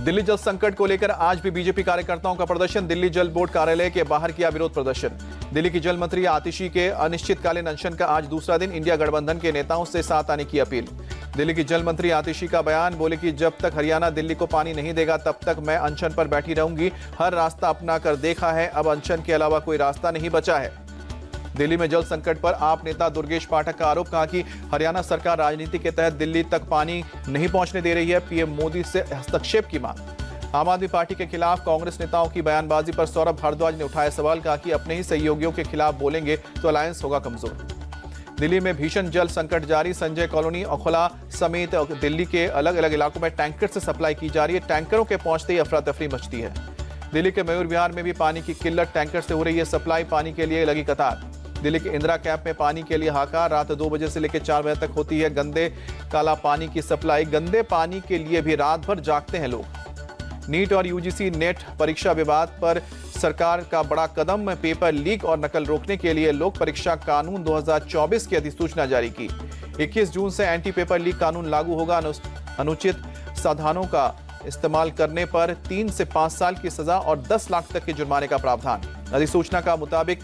दिल्ली जल संकट को लेकर आज भी बीजेपी कार्यकर्ताओं का प्रदर्शन। दिल्ली जल बोर्ड कार्यालय के बाहर किया विरोध प्रदर्शन। दिल्ली की जल मंत्री आतिशी के अनिश्चितकालीन अनशन का आज दूसरा दिन। इंडिया गठबंधन के नेताओं से साथ आने की अपील। दिल्ली की जल मंत्री आतिशी का बयान, बोले कि जब तक हरियाणा दिल्ली को पानी नहीं देगा तब तक मैं अनशन पर बैठी रहूंगी। हर रास्ता अपना कर देखा है, अब अनशन के अलावा कोई रास्ता नहीं बचा है। दिल्ली में जल संकट पर आप नेता दुर्गेश पाठक का आरोप, कहा कि हरियाणा सरकार राजनीति के तहत दिल्ली तक पानी नहीं पहुंचने दे रही है। पीएम मोदी से हस्तक्षेप की मांग। आम आदमी पार्टी के खिलाफ कांग्रेस नेताओं की बयानबाजी पर सौरभ भारद्वाज ने उठाया सवाल, कहा कि अपने ही सहयोगियों के खिलाफ बोलेंगे तो अलायंस होगा कमजोर। दिल्ली में भीषण जल संकट जारी। संजय कॉलोनी, ओखला समेत दिल्ली के अलग अलग इलाकों में टैंकर से सप्लाई की जा रही है। टैंकरों के पहुंचते ही अफरा तफरी मचती है। दिल्ली के मयूर विहार में भी पानी की किल्लत, टैंकर से हो रही है सप्लाई, पानी के लिए लगी कतार। दिल्ली के इंदिरा कैंप में पानी के लिए हाहाकार, रात 2 बजे से लेकर 4 बजे तक होती है गंदे काला पानी की सप्लाई। गंदे पानी के लिए भी रात भर जागते हैं लोग। नीट और यूजीसी नेट परीक्षा विवाद पर सरकार का बड़ा कदम। पेपर लीक और नकल रोकने के लिए लोक परीक्षा कानून 2024 की अधिसूचना जारी की। 21 जून से एंटी पेपर लीक कानून लागू होगा। अनुचित साधनों का इस्तेमाल करने पर 3 से 5 साल की सजा और 10 लाख तक के जुर्माने का प्रावधान। अधिसूचना का मुताबिक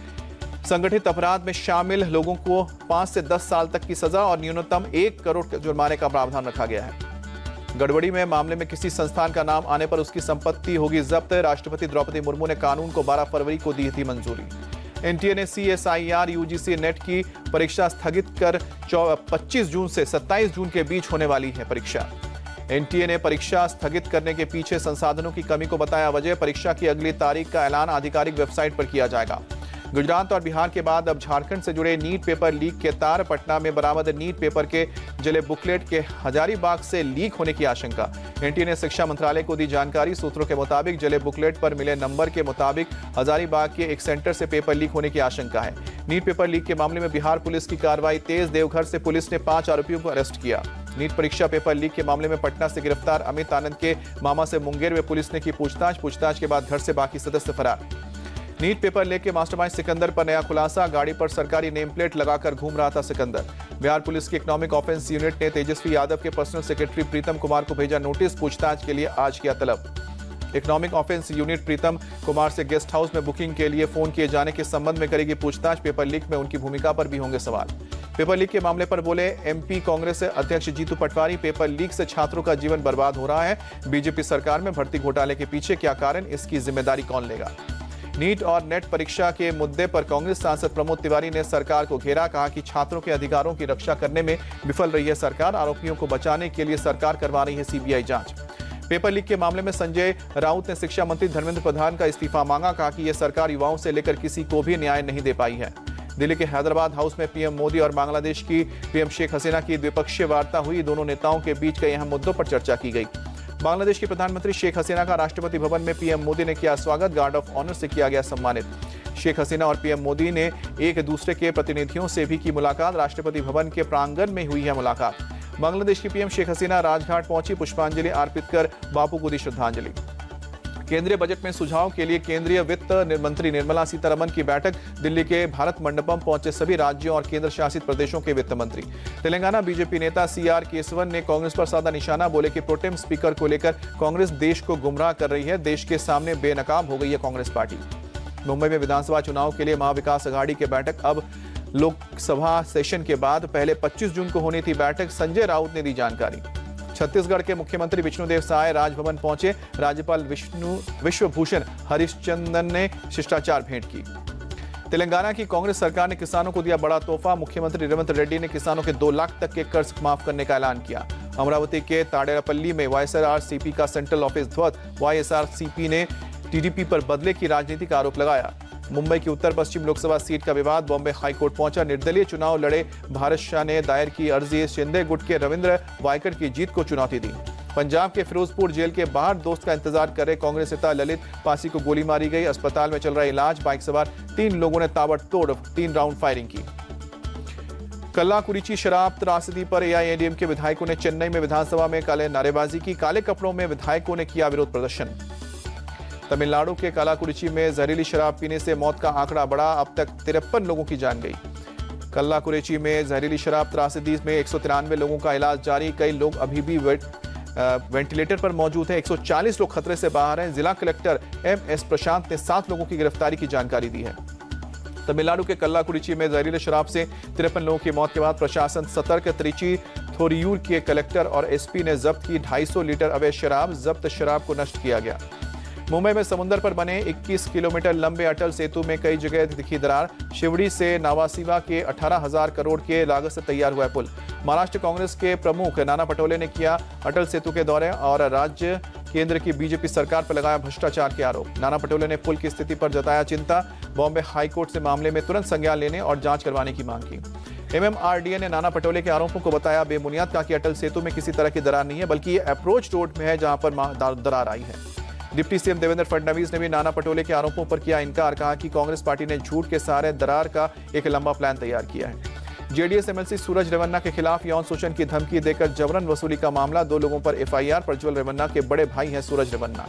संगठित अपराध में शामिल लोगों को 5 से 10 साल तक की सजा और न्यूनतम 1 करोड़ के जुर्माने का प्रावधान रखा गया है। गड़बड़ी में मामले में किसी संस्थान का नाम आने पर उसकी संपत्ति होगी जब्त। राष्ट्रपति द्रौपदी मुर्मू ने कानून को 12 फरवरी को दी थी मंजूरी। एनटीए ने सीएसआईआर यूजीसी नेट की परीक्षा स्थगित कर 25 जून से 27 जून के बीच होने वाली है परीक्षा। एनटीए ने परीक्षा स्थगित करने के पीछे संसाधनों की कमी को बताया वजह। परीक्षा की अगली तारीख का ऐलान आधिकारिक वेबसाइट पर किया जाएगा। गुजरात और बिहार के बाद अब झारखंड से जुड़े नीट पेपर लीक के तार। पटना में बरामद नीट पेपर के जले बुकलेट के हजारीबाग से लीक होने की आशंका। एनटीए ने शिक्षा मंत्रालय को दी जानकारी। सूत्रों के मुताबिक जले बुकलेट पर मिले नंबर के मुताबिक हजारीबाग के एक सेंटर से पेपर लीक होने की आशंका है। नीट पेपर लीक के मामले में बिहार पुलिस की कार्रवाई तेज। देवघर से पुलिस ने 5 आरोपियों को अरेस्ट किया। नीट परीक्षा पेपर लीक के मामले में पटना से गिरफ्तार अमित आनंद के मामा से मुंगेर में पुलिस ने की पूछताछ के बाद घर से बाकी सदस्य फरार। नीट पेपर लीक के मास्टरमाइंड सिकंदर पर नया खुलासा। गाड़ी पर सरकारी नेम प्लेट लगाकर घूम रहा था सिकंदर। बिहार पुलिस की इकोनॉमिक ऑफेंस यूनिट ने तेजस्वी यादव के पर्सनल सेक्रेटरी प्रीतम कुमार को भेजा नोटिस। पूछताछ के लिए आज किया तलब। Economic offence unit Pritam Kumar से गेस्ट हाउस में बुकिंग के लिए फोन किए जाने के संबंध में करेगी पूछताछ। पेपर लीक में उनकी भूमिका पर भी होंगे सवाल। पेपर लीक के मामले पर बोले एमपी कांग्रेस अध्यक्ष जीतू पटवारी, पेपर लीक से छात्रों का जीवन बर्बाद हो रहा है। बीजेपी सरकार में भर्ती घोटाले के पीछे क्या कारण, इसकी जिम्मेदारी कौन लेगा। नीट और नेट परीक्षा के मुद्दे पर कांग्रेस सांसद प्रमोद तिवारी ने सरकार को घेरा। कहा कि छात्रों के अधिकारों की रक्षा करने में विफल रही है सरकार। आरोपियों को बचाने के लिए सरकार करवा रही है सीबीआई जांच। पेपर लीक के मामले में संजय राउत ने शिक्षा मंत्री धर्मेंद्र प्रधान का इस्तीफा मांगा। कहा कि यह सरकार युवाओं से लेकर किसी को भी न्याय नहीं दे पाई है। दिल्ली के हैदराबाद हाउस में पीएम मोदी और बांग्लादेश की पीएम शेख हसीना की द्विपक्षीय वार्ता हुई। दोनों नेताओं के बीच कई अहम मुद्दों पर चर्चा की गई। बांग्लादेश की प्रधानमंत्री शेख हसीना का राष्ट्रपति भवन में पीएम मोदी ने किया स्वागत। गार्ड ऑफ ऑनर से किया गया सम्मानित। शेख हसीना और पीएम मोदी ने एक दूसरे के प्रतिनिधियों से भी की मुलाकात। राष्ट्रपति भवन के प्रांगण में हुई है मुलाकात। बांग्लादेश की पीएम शेख हसीना राजघाट पहुंची, पुष्पांजलि अर्पित कर बापू को दी श्रद्धांजलि। केंद्रीय बजट में सुझाव के लिए केंद्रीय वित्त मंत्री निर्मला सीतारमण की बैठक। दिल्ली के भारत मंडपम पहुंचे सभी राज्यों और केंद्र शासित प्रदेशों के वित्त मंत्री। तेलंगाना बीजेपी नेता सीआर केसवन ने कांग्रेस पर साधा निशाना। बोले कि प्रोटेम स्पीकर को लेकर कांग्रेस देश को गुमराह कर रही है। देश के सामने बेनकाब हो गई है कांग्रेस पार्टी। मुंबई में विधानसभा चुनाव के लिए महाविकास अघाड़ी की बैठक। अब लोकसभा सेशन के बाद पहले 25 जून को होनी थी बैठक। संजय राउत ने दी जानकारी। छत्तीसगढ़ के मुख्यमंत्री विष्णुदेव साय राजभवन पहुंचे। राज्यपाल विश्वभूषण हरिश्चंदन ने शिष्टाचार भेंट की। तेलंगाना की कांग्रेस सरकार ने किसानों को दिया बड़ा तोहफा। मुख्यमंत्री रेवंत रेड्डी ने किसानों के 2 लाख तक के कर्ज माफ करने का ऐलान किया। अमरावती के ताडेरापल्ली में वाईएसआरसीपी का सेंट्रल ऑफिस ध्वस्त। वाईएसआरसीपी ने टीडीपी पर बदले की राजनीति का आरोप लगाया। मुंबई की उत्तर पश्चिम लोकसभा सीट का विवाद। बॉम्बे हाईकोर्ट पहुंचा। निर्दलीय चुनाव लड़े भारत शाह ने दायर की अर्जी। शिंदे गुट के रविंद्र वायकर की जीत को चुनौती दी। पंजाब के फिरोजपुर जेल के बाहर दोस्त का इंतजार कर रहे कांग्रेस नेता ललित पासी को गोली मारी गई। अस्पताल में चल रहा इलाज। बाइक सवार 3 लोगों ने ताबड़तोड़ 3 राउंड फायरिंग की। कल्लाकुरिची शराब त्रासदी पर एआईएडीएम के विधायकों ने चेन्नई में विधानसभा में काले नारेबाजी की। काले कपड़ों में विधायकों ने किया विरोध प्रदर्शन। तमिलनाडु के कल्लाकुरिची में जहरीली शराब पीने से मौत का आंकड़ा बढ़ा। अब तक 53 लोगों की जान गई। कल्लाकुरिची में जहरीली शराब त्रासदी में 193 लोगों का इलाज जारी। कई लोग अभी भी वेंटिलेटर पर मौजूद है। 140 लोग खतरे से बाहर हैं। जिला कलेक्टर MS प्रशांत ने 7 लोगों की गिरफ्तारी की जानकारी दी है। तमिलनाडु के कल्लाकुरिची में जहरीले शराब से 53 लोगों की मौत के बाद प्रशासन सतर्क। त्रिची थोरियूर के कलेक्टर और SP ने जब्त की 250 लीटर अवैध शराब। जब्त शराब को नष्ट किया गया। मुंबई में समुद्र पर बने 21 किलोमीटर लंबे अटल सेतु में कई जगह दिखी दरार। शिवड़ी से नावासीवा के 18,000 करोड़ के लागत से तैयार हुआ पुल। महाराष्ट्र कांग्रेस के प्रमुख नाना पटोले ने किया अटल सेतु के दौरे और राज्य केंद्र की BJP सरकार पर लगाया भ्रष्टाचार के आरोप। नाना पटोले ने पुल की स्थिति पर जताया चिंता। बॉम्बे हाईकोर्ट से मामले में तुरंत संज्ञान लेने और जांच करवाने की मांग की। MMRDA ने नाना पटोले के आरोपों को बताया बेबुनियाद। कहा कि अटल सेतु में किसी तरह की दरार नहीं है, बल्कि ये अप्रोच रोड में है जहां पर दरार आई है। डिप्टी CM देवेंद्र फडणवीस ने भी नाना पटोले के आरोपों पर किया इनकार। कहा कि कांग्रेस पार्टी ने झूठ के सहारे दरार का एक लंबा प्लान तैयार किया है। JDS MLC सूरज रेवन्ना के खिलाफ यौन शोषण की धमकी देकर जबरन वसूली का मामला। 2 लोगों पर FIR। प्रज्वल रेवन्ना के बड़े भाई हैं सूरज रेवन्ना।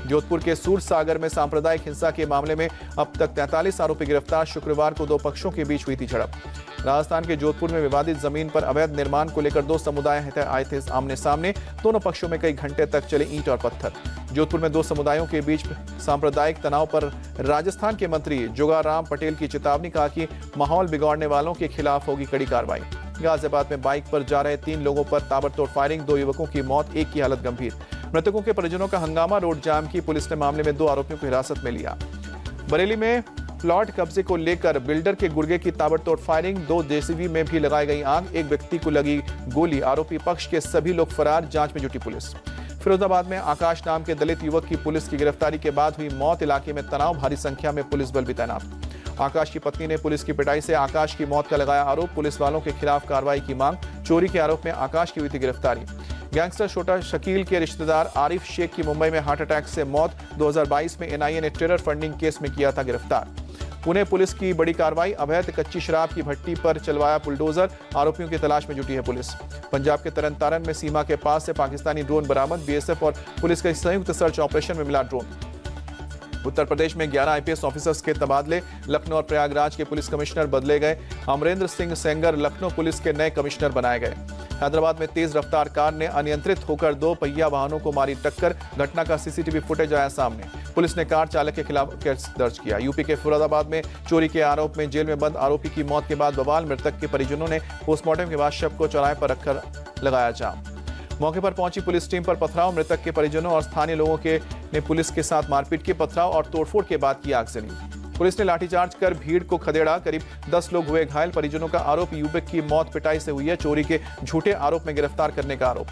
जोधपुर के सूरसागर में सांप्रदायिक हिंसा के मामले में अब तक 43 आरोपी गिरफ्तार। शुक्रवार को 2 पक्षों के बीच हुई थी झड़प। राजस्थान के जोधपुर में विवादित जमीन पर अवैध निर्माण को लेकर 2 समुदाय आए थे आमने सामने। दोनों पक्षों में कई घंटे तक चले ईंट और पत्थर। जोधपुर में 2 समुदायों के बीच सांप्रदायिक तनाव पर राजस्थान के मंत्री जोगाराम पटेल की चेतावनी। कहा कि माहौल बिगाड़ने वालों के खिलाफ होगी कड़ी कार्रवाई। गाजियाबाद में बाइक पर जा रहे 3 लोगों पर ताबड़तोड़ फायरिंग। 2 युवकों की मौत, एक की हालत गंभीर। मृतकों के परिजनों का हंगामा, रोड जाम की। पुलिस ने मामले में 2 आरोपियों को हिरासत में लिया। बरेली में प्लॉट कब्जे को लेकर बिल्डर के गुर्गे की ताबड़तोड़ फायरिंग। 2 JCB में भी लगाई गई आग। एक व्यक्ति को लगी गोली। आरोपी पक्ष के सभी लोग फरार। जांच में जुटी पुलिस। फिरोजाबाद में आकाश नाम के दलित युवक की पुलिस की गिरफ्तारी के बाद हुई मौत। इलाके में तनाव, भारी संख्या में पुलिस बल भी तैनात। आकाश की पत्नी ने पुलिस की पिटाई से आकाश की मौत का लगाया आरोप। पुलिस वालों के खिलाफ कार्रवाई की मांग। चोरी के आरोप में आकाश की हुई थी गिरफ्तारी। गैंगस्टर छोटा शकील के रिश्तेदार आरिफ शेख की मुंबई में हार्ट अटैक से मौत। 2022 में NIA ने टेरर फंडिंग केस में किया था गिरफ्तार। पुणे पुलिस की बड़ी कार्रवाई। अवैध कच्ची शराब की भट्टी पर चलवाया बुलडोजर। आरोपियों की तलाश में जुटी है पुलिस। पंजाब के तरन तारन में सीमा के पास से पाकिस्तानी ड्रोन बरामद। BSF और पुलिस के संयुक्त सर्च ऑपरेशन में मिला ड्रोन। उत्तर प्रदेश में 11 IPS ऑफिसर्स के तबादले। लखनऊ और प्रयागराज के पुलिस कमिश्नर बदले गए। अमरेंद्र सिंह सेंगर लखनऊ पुलिस के नए कमिश्नर बनाए गए। हैदराबाद में तेज रफ्तार कार ने अनियंत्रित होकर 2 पहिया वाहनों को मारी टक्कर। घटना का CCTV फुटेज आया सामने। पुलिस ने कार चालक के खिलाफ केस दर्ज किया। यूपी के फिरोजाबाद में चोरी के आरोप में जेल में बंद आरोपी की मौत के बाद बवाल। मृतक के परिजनों ने पोस्टमार्टम के बाद शव को चौराहे पर रखकर लगाया जाम। मौके पर पहुंची पुलिस टीम पर पथराव। मृतक के परिजनों और स्थानीय लोगों ने पुलिस के साथ मारपीट की। पथराव और तोड़फोड़ के बाद की आगजनी। पुलिस ने लाठीचार्ज कर भीड़ को खदेड़ा। करीब 10 लोग हुए घायल। परिजनों का आरोप युवक की मौत पिटाई से हुई है। चोरी के झूठे आरोप में गिरफ्तार करने का आरोप।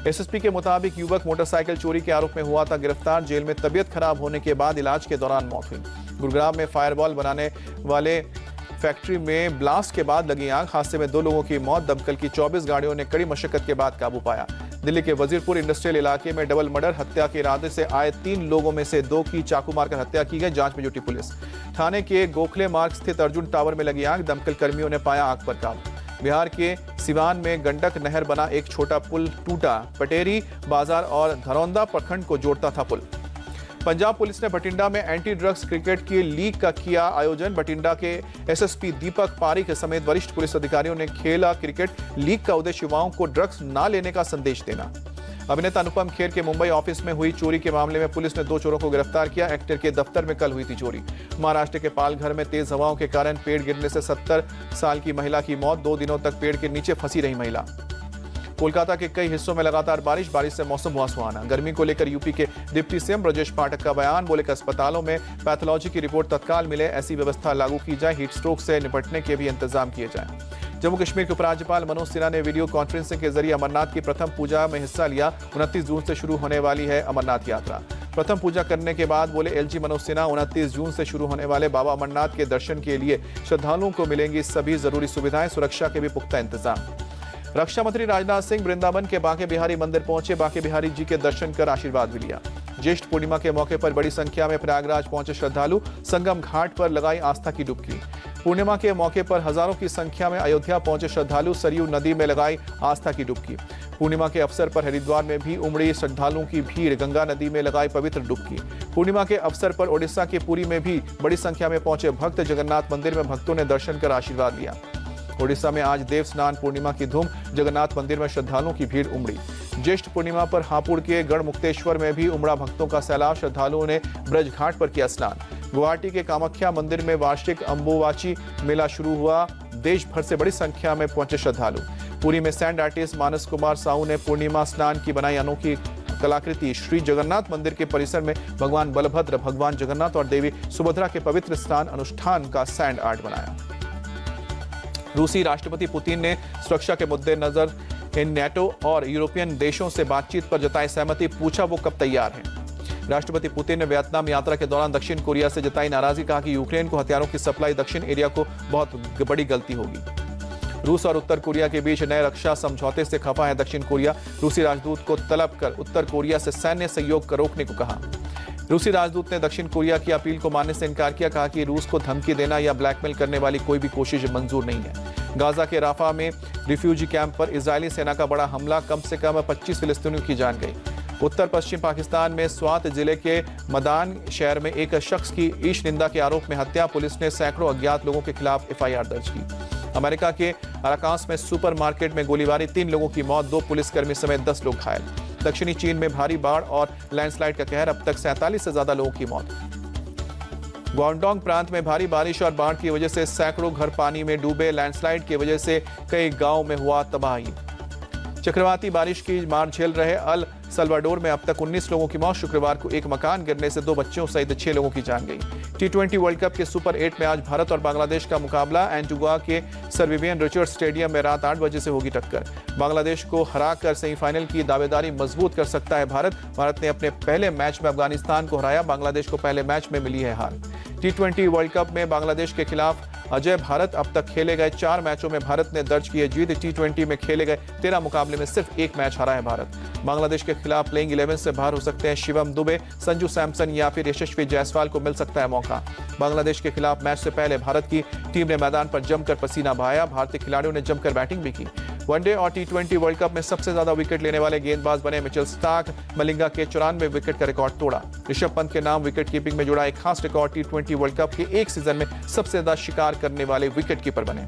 SSP के मुताबिक युवक मोटरसाइकिल चोरी के आरोप में हुआ था गिरफ्तार। जेल में तबीयत खराब होने के बाद इलाज के दौरान मौत हुई। गुरुग्राम में फायरबॉल बनाने वाले फैक्ट्री में ब्लास्ट के बाद लगी आग। हादसे में 2 लोगों की मौत। दमकल की 24 गाड़ियों ने कड़ी मशक्कत के बाद काबू पाया। दिल्ली के वजीरपुर इंडस्ट्रियल इलाके में डबल मर्डर। हत्या के इरादे से आए 3 लोगों में से 2 की चाकू मारकर हत्या की गई। जांच में जुटी पुलिस। थाने के गोखले मार्ग स्थित अर्जुन टावर में लगी आग। दमकल कर्मियों ने पाया आग पर काबू। बिहार के सिवान में गंडक नहर बना एक छोटा पुल टूटा। पटेरी बाजार और धरौंदा प्रखंड को जोड़ता था पुल। पंजाब पुलिस ने बठिंडा में एंटी ड्रग्स क्रिकेट की लीग का किया आयोजन। बठिंडा के SSP दीपक पारिक समेत वरिष्ठ पुलिस अधिकारियों ने खेला क्रिकेट। लीग का उद्देश्य युवाओं को ड्रग्स ना लेने का संदेश देना। अभिनेता अनुपम खेर के मुंबई ऑफिस में हुई चोरी के मामले में पुलिस ने 2 चोरों को गिरफ्तार किया। एक्टर के दफ्तर में कल हुई थी चोरी। महाराष्ट्र के पालघर में तेज हवाओं के कारण पेड़ गिरने से 70 साल की महिला की मौत। 2 दिनों तक पेड़ के नीचे फंसी रही महिला। कोलकाता के कई हिस्सों में लगातार बारिश से मौसम हुआ सुहाना। गर्मी को लेकर यूपी के डिप्टी CM ब्रजेश पाठक का बयान। बोले कि अस्पतालों में पैथोलॉजी की रिपोर्ट तत्काल मिले, ऐसी व्यवस्था लागू की जाए। हीट स्ट्रोक से निपटने के भी इंतजाम किए जाएं। जम्मू कश्मीर के उपराज्यपाल मनोज सिन्हा ने वीडियो कॉन्फ्रेंसिंग के जरिए अमरनाथ की प्रथम पूजा में हिस्सा लिया। 29 जून से शुरू होने वाली है अमरनाथ यात्रा। प्रथम पूजा करने के बाद बोले LG मनोज सिन्हा, 29 जून से शुरू होने वाले बाबा अमरनाथ के दर्शन के लिए श्रद्धालुओं को मिलेंगी सभी जरूरी सुविधाएं। सुरक्षा के भी पुख्ता इंतजाम। रक्षा मंत्री राजनाथ सिंह वृंदावन के बांके बिहारी मंदिर पहुंचे। बांके बिहारी जी के दर्शन कर आशीर्वाद भी लिया। ज्येष्ठ पूर्णिमा के मौके पर बड़ी संख्या में प्रयागराज पहुंचे श्रद्धालु। संगम घाट पर लगाई आस्था की डुबकी। पूर्णिमा के मौके पर हजारों की संख्या में अयोध्या पहुंचे श्रद्धालु। सरयू नदी में लगाई आस्था की डुबकी। पूर्णिमा के अवसर पर हरिद्वार में भी उमड़ी श्रद्धालुओं की भीड़। गंगा नदी में लगाई पवित्र डुबकी। पूर्णिमा के अवसर पर ओडिशा के पुरी में भी बड़ी संख्या में पहुंचे भक्त। जगन्नाथ मंदिर में भक्तों ने दर्शन कर आशीर्वाद लिया। ओडिशा में आज देव स्नान पूर्णिमा की धूम। जगन्नाथ मंदिर में श्रद्धालुओं की भीड़ उमड़ी। ज्येष्ठ पूर्णिमा पर हापुड़ के गढ़मुक्तेश्वर में भी उमड़ा भक्तों का सैलाब। श्रद्धालुओं ने ब्रज घाट पर किया स्नान। गुवाहाटी के कामाख्या मंदिर में वार्षिक अंबुबाची मेला शुरू हुआ। देश भर से बड़ी संख्या में पहुंचे श्रद्धालु। पुरी में सैंड आर्टिस्ट मानस कुमार साहू ने पूर्णिमा स्नान की बनाई अनोखी कलाकृति। श्री जगन्नाथ मंदिर के परिसर में भगवान बलभद्र, भगवान जगन्नाथ और देवी सुभद्रा के पवित्र स्नान अनुष्ठान का सैंड आर्ट बनाया। रूसी राष्ट्रपति पुतिन ने सुरक्षा के मद्देनजर इन नेटो और यूरोपियन देशों से बातचीत पर जताई सहमति। पूछा वो कब तैयार हैं। राष्ट्रपति पुतिन ने वियतनाम यात्रा के दौरान दक्षिण कोरिया से जताई नाराजगी। कहा कि यूक्रेन को हथियारों की सप्लाई दक्षिण एरिया को बहुत बड़ी गलती होगी। रूस और उत्तर कोरिया के बीच नए रक्षा समझौते से खफा है दक्षिण कोरिया। रूसी राजदूत को तलब कर उत्तर कोरिया से सैन्य सहयोग को रोकने को कहा। रूसी राजदूत ने दक्षिण कोरिया की अपील को मानने से इनकार किया। कहा कि रूस को धमकी देना या ब्लैकमेल करने वाली कोई भी कोशिश मंजूर नहीं है। गाजा के राफा में रिफ्यूजी कैंप पर इजरायली सेना का बड़ा हमला। कम से कम 25 फिलिस्तीनियों की जान गई। उत्तर पश्चिम पाकिस्तान में स्वात जिले के मदान शहर में एक शख्स की ईश निंदा के आरोप में हत्या। पुलिस ने सैकड़ों अज्ञात लोगों के खिलाफ एफआईआर दर्ज की। अमेरिका के अराकांस में सुपरमार्केट में गोलीबारी। 3 लोगों की मौत, 2 पुलिसकर्मी समेत 10 लोग घायल। दक्षिणी चीन में भारी बाढ़ और लैंडस्लाइड का कहर। अब तक 47 से ज्यादा लोगों की मौत। ग्वांगडोंग प्रांत में भारी बारिश और बाढ़ की वजह से सैकड़ों घर पानी में डूबे। लैंडस्लाइड की वजह से कई गांवों में हुआ तबाही। चक्रवाती बारिश की मार झेल रहे अल सल्वाडोर में अब तक 19 लोगों की मौत। शुक्रवार को एक मकान गिरने से 2 बच्चों सहित 6 लोगों की जान गई। T20 वर्ल्ड कप के सुपर 8 में आज भारत और बांग्लादेश का मुकाबला। एंटीगुआ के सर विवियन रिचर्ड्स स्टेडियम में रात 8 बजे से होगी टक्कर। बांग्लादेश को हराकर सेमीफाइनल की दावेदारी मजबूत कर सकता है भारत। भारत ने अपने पहले मैच में अफगानिस्तान को हराया। बांग्लादेश को पहले मैच में मिली है हार। T20 वर्ल्ड कप में बांग्लादेश के खिलाफ अजय भारत। अब तक खेले गए 4 मैचों में भारत ने दर्ज की है जीत। T20 में खेले गए 13 मुकाबले में सिर्फ 1 मैच हारा है भारत। बांग्लादेश के खिलाफ प्लेइंग 11 से बाहर हो सकते हैं शिवम दुबे, संजू सैमसन या फिर यशस्वी जायसवाल को मिल सकता है मौका। बांग्लादेश के खिलाफ मैच से पहले भारत की टीम ने मैदान पर जमकर पसीना बहाया। भारतीय खिलाड़ियों ने जमकर बैटिंग भी की। वनडे और T20 वर्ल्ड कप में सबसे ज्यादा विकेट लेने वाले गेंदबाज बने मिचेल स्टार्क। मलिंगा के 94 विकेट का रिकॉर्ड तोड़ा। ऋषभ पंत के नाम विकेट कीपिंग में जुड़ा एक खास रिकॉर्ड। T20 वर्ल्ड कप के एक सीजन में सबसे ज्यादा शिकार करने वाले विकेट कीपर बने।